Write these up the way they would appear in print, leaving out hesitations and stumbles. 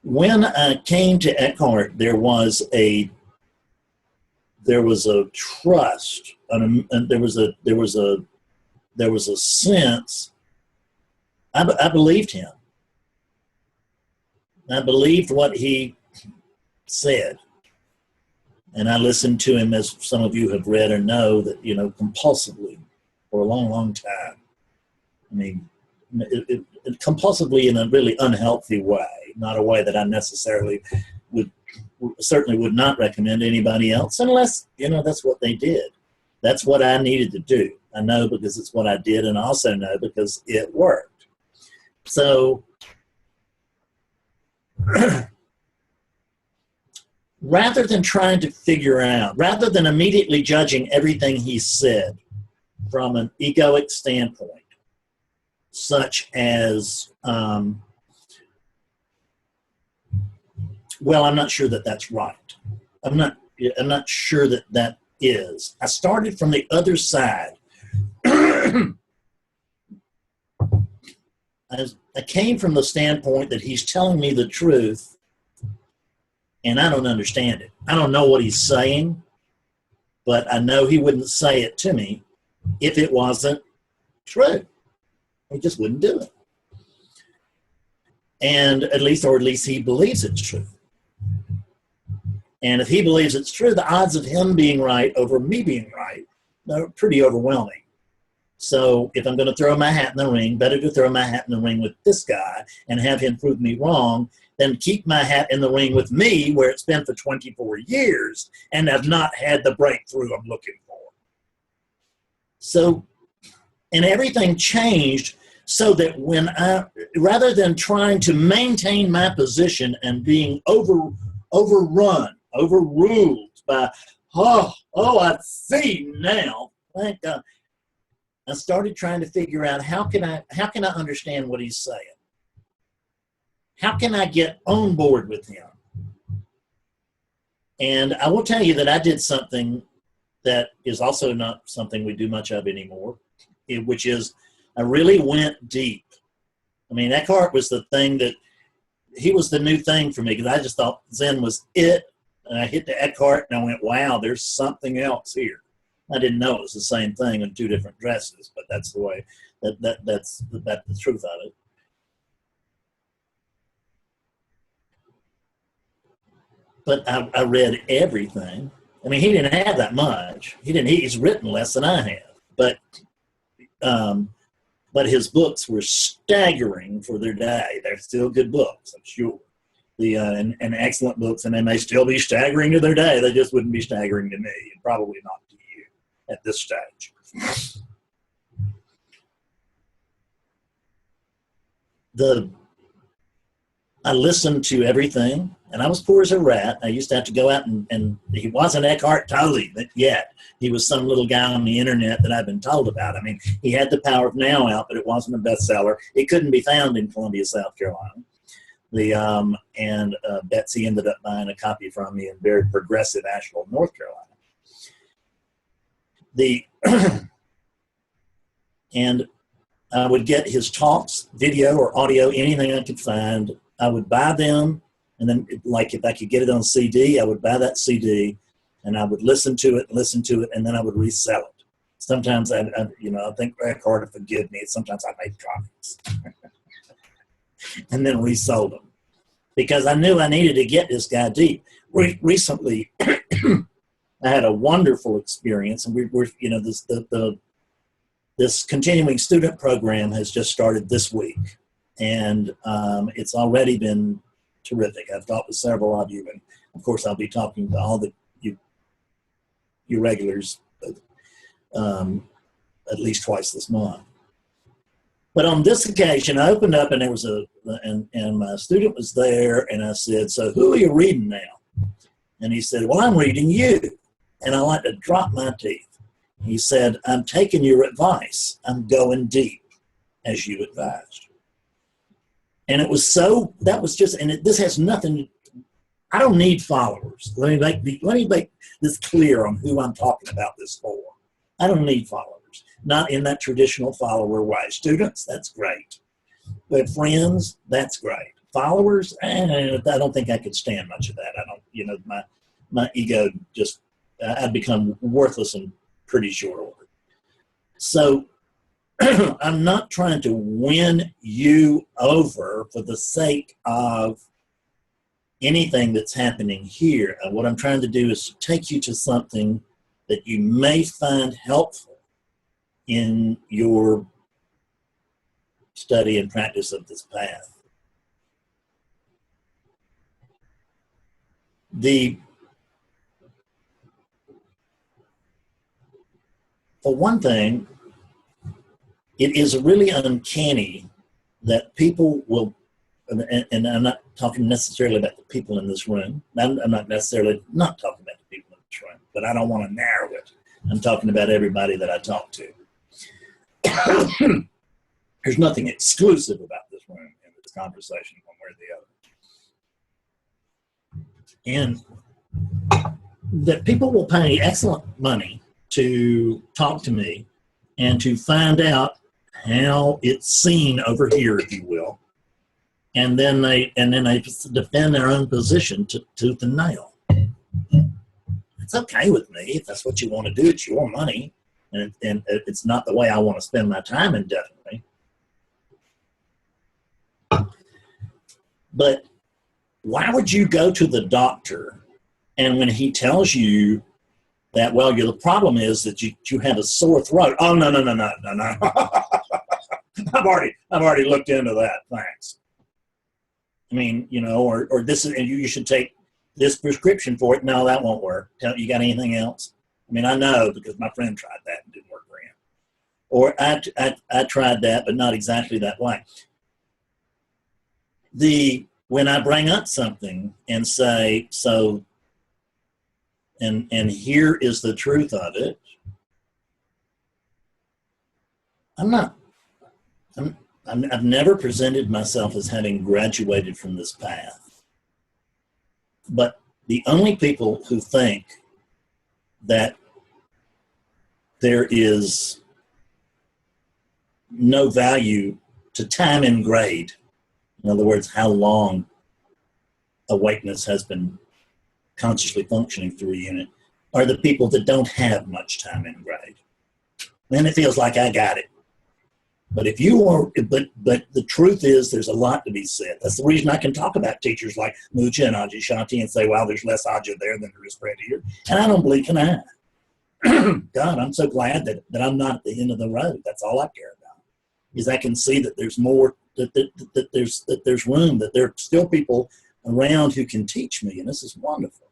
When I came to Eckhart, there was a trust, and there was a sense. I believed him. I believed what he said, and I listened to him, as some of you have read or know, that, you know, compulsively for a long, long time. I mean, compulsively in a really unhealthy way, not a way that I necessarily certainly would not recommend anybody else, unless, you know, that's what they did. That's what I needed to do. I know because it's what I did, and I also know because it worked. So rather than trying to figure out, rather than immediately judging everything he said from an egoic standpoint, such as, well, I'm not sure that that's right. I'm not sure that that is. I started from the other side. I came from the standpoint that he's telling me the truth, and I don't understand it. I don't know what he's saying, but I know he wouldn't say it to me if it wasn't true. He just wouldn't do it. And at least he believes it's true. And if he believes it's true, the odds of him being right over me being right are pretty overwhelming. So if I'm going to throw my hat in the ring, better to throw my hat in the ring with this guy and have him prove me wrong than keep my hat in the ring with me, where it's been for 24 years and I've not had the breakthrough I'm looking for. So, and everything changed so that when rather than trying to maintain my position and being overruled by, I see now, thank God, I started trying to figure out how can I understand what he's saying? How can I get on board with him? And I will tell you that I did something that is also not something we do much of anymore, which is I really went deep. I mean, Eckhart was the thing that, he was the new thing for me, because I just thought Zen was it. And I hit the Eckhart and I went, wow, there's something else here. I didn't know it was the same thing in two different dresses, but that's the way, that's the truth of it. But I read everything. I mean, he didn't have that much. He's written less than I have, but his books were staggering for their day. They're still good books, I'm sure. And excellent books, and they may still be staggering to their day. They just wouldn't be staggering to me, and probably not to you at this stage. I listened to everything, and I was poor as a rat. I used to have to go out and he wasn't Eckhart Tolle yet. He was some little guy on the internet that I've been told about. I mean, he had The Power of Now out, but it wasn't a bestseller. It couldn't be found in Columbia, South Carolina. Betsy ended up buying a copy from me in very progressive Asheville, North Carolina. And I would get his talks, video or audio, anything I could find. I would buy them, and then, like, if I could get it on CD, I would buy that CD, and I would listen to it, and then I would resell it. Sometimes I think Eckhart would forgive me. Sometimes I made copies and then resold them, because I knew I needed to get this guy deep. Recently, I had a wonderful experience, and this continuing student program has just started this week, and it's already been terrific. I've talked with several of you, and of course I'll be talking to all you regulars at least twice this month. But on this occasion, I opened up, and there was and my student was there, and I said, "So who are you reading now?" And he said, "Well, I'm reading you." And I like to drop my teeth. He said, "I'm taking your advice. I'm going deep, as you advised." And it was so, that was just, and this has nothing, I don't need followers. Let me make this clear on who I'm talking about this for. I don't need followers, not in that traditional follower way. Students, that's great. But friends, that's great. followers, I don't think I could stand much of that. I don't, my ego just, I'd become worthless in pretty short order. So I'm not trying to win you over for the sake of anything that's happening here. And what I'm trying to do is take you to something that you may find helpful in your study and practice of this path. For one thing, it is really uncanny that people will, and I'm not talking necessarily about the people in this room. I'm not necessarily not talking about the people in this room, but I don't want to narrow it. I'm talking about everybody that I talk to. There's nothing exclusive about this room in this conversation, one way or the other. And that people will pay excellent money to talk to me and to find out how it's seen over here, if you will. And then they defend their own position tooth and nail. It's okay with me if that's what you want to do. It's your money, and it's not the way I want to spend my time indefinitely. But why would you go to the doctor, and when he tells you that, well, the problem is that you have a sore throat? Oh, no. I've already looked into that. Thanks. I mean, or this is, and you should take this prescription for it. No, that won't work. You got anything else? I mean, I know because my friend tried that and didn't work for him. Or I tried that, but not exactly that way. When I bring up something and say, so, and here is the truth of it, I've never presented myself as having graduated from this path. But the only people who think that there is no value to time and grade, in other words, how long awakeness has been consciously functioning through a unit, are the people that don't have much time and grade. Then it feels like I got it. But if you are, but the truth is, there's a lot to be said. That's the reason I can talk about teachers like Mucha and Ajay Shanti and say, well, there's less Ajay there than there is Fred here. And I don't believe can I. God, I'm so glad that I'm not at the end of the road. That's all I care about. Is I can see that there's more, that there's room, that there are still people around who can teach me, and this is wonderful.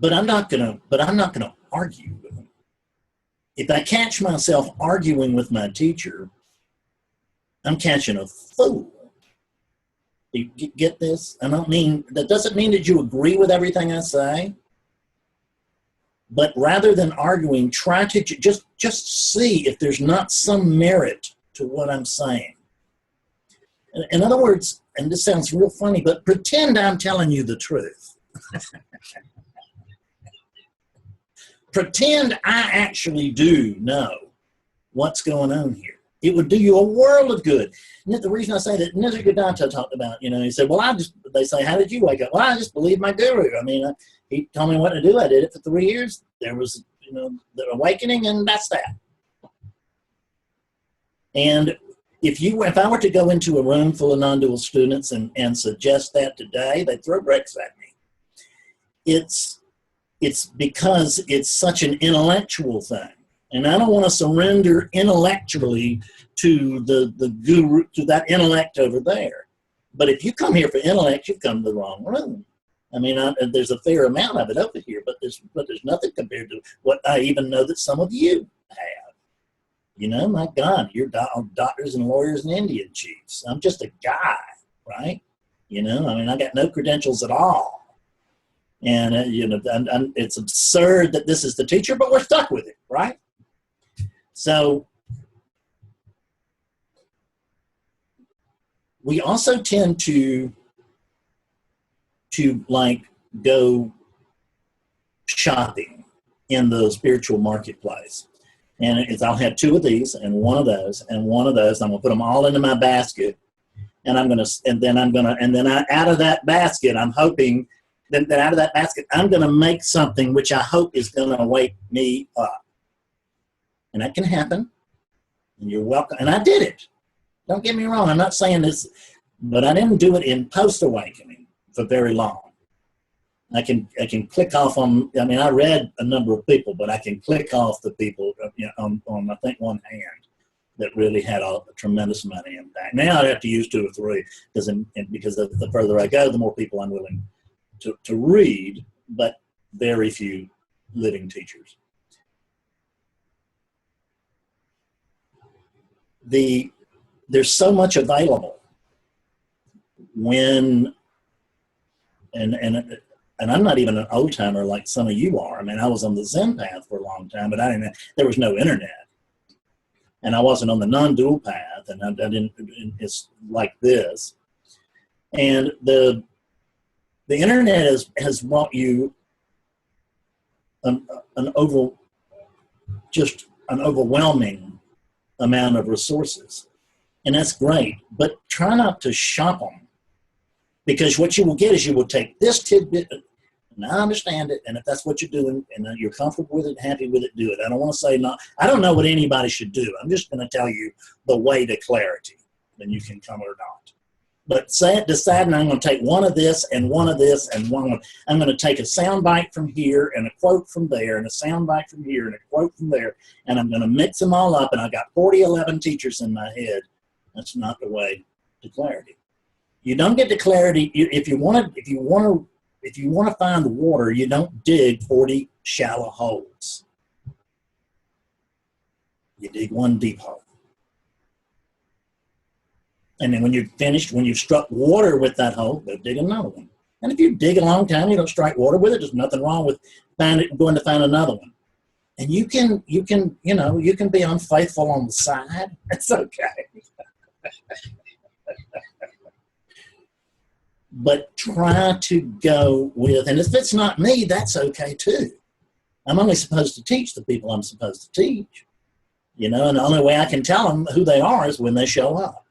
But I'm not gonna argue with them. If I catch myself arguing with my teacher, I'm catching a fool. You get this? That doesn't mean that you agree with everything I say. But rather than arguing, try to just see if there's not some merit to what I'm saying. In other words, and this sounds real funny, but pretend I'm telling you the truth. Pretend I actually do know what's going on here. It would do you a world of good. And the reason I say that, Nisargadatta talked about, he said, well, they say, how did you wake up? Well, I just believed my guru. I mean, he told me what to do. I did it for 3 years. There was, the awakening, and that's that. And if I were to go into a room full of non-dual students and suggest that today, they'd throw bricks at me. It's because it's such an intellectual thing. And I don't want to surrender intellectually to the guru, to that intellect over there. But if you come here for intellect, you've come to the wrong room. I mean, there's a fair amount of it over here, but there's nothing compared to what I even know that some of you have. My God, you're doctors and lawyers and Indian chiefs. I'm just a guy, right? I got no credentials at all. And, it's absurd that this is the teacher, but we're stuck with it, right? So we also tend to go shopping in the spiritual marketplace. And I'll have two of these and one of those and one of those. I'm gonna put them all into my basket, and out of that basket, I'm hoping that out of that basket, I'm gonna make something which I hope is gonna wake me up. And that can happen. And you're welcome. And I did it. Don't get me wrong. I'm not saying this, but I didn't do it in post-awakening for very long. I can click off on, I mean, I read a number of people, but I can click off the people, on I think one hand that really had a tremendous amount of impact. Now I have to use two or three because the further I go, the more people I'm willing to read, but very few living teachers. There's so much available when, and I'm not even an old timer like some of you are. I mean, I was on the Zen path for a long time, but there was no internet. And I wasn't on the non-dual path, and I didn't, it's like this. And the internet has brought you an overwhelming amount of resources. And that's great, but try not to shop them. Because what you will get is you will take this tidbit, and I understand it, and if that's what you're doing, and you're comfortable with it, happy with it, do it. I don't want to say not. I don't know what anybody should do. I'm just going to tell you the way to clarity. Then you can come or not. But deciding I'm going to take one of this and one of this and one. I'm going to take a sound bite from here and a quote from there and a sound bite from here and a quote from there, and I'm going to mix them all up. And I got 11 teachers in my head. That's not the way to clarity. You don't get to clarity if you want to find the water. You don't dig 40 shallow holes. You dig one deep hole. And then when you're finished, when you've struck water with that hole, go dig another one. And if you dig a long time, you don't strike water with it. There's nothing wrong with going to find another one. And you can be unfaithful on the side. It's okay. But try to go with, and if it's not me, that's okay too. I'm only supposed to teach the people I'm supposed to teach, and the only way I can tell them who they are is when they show up.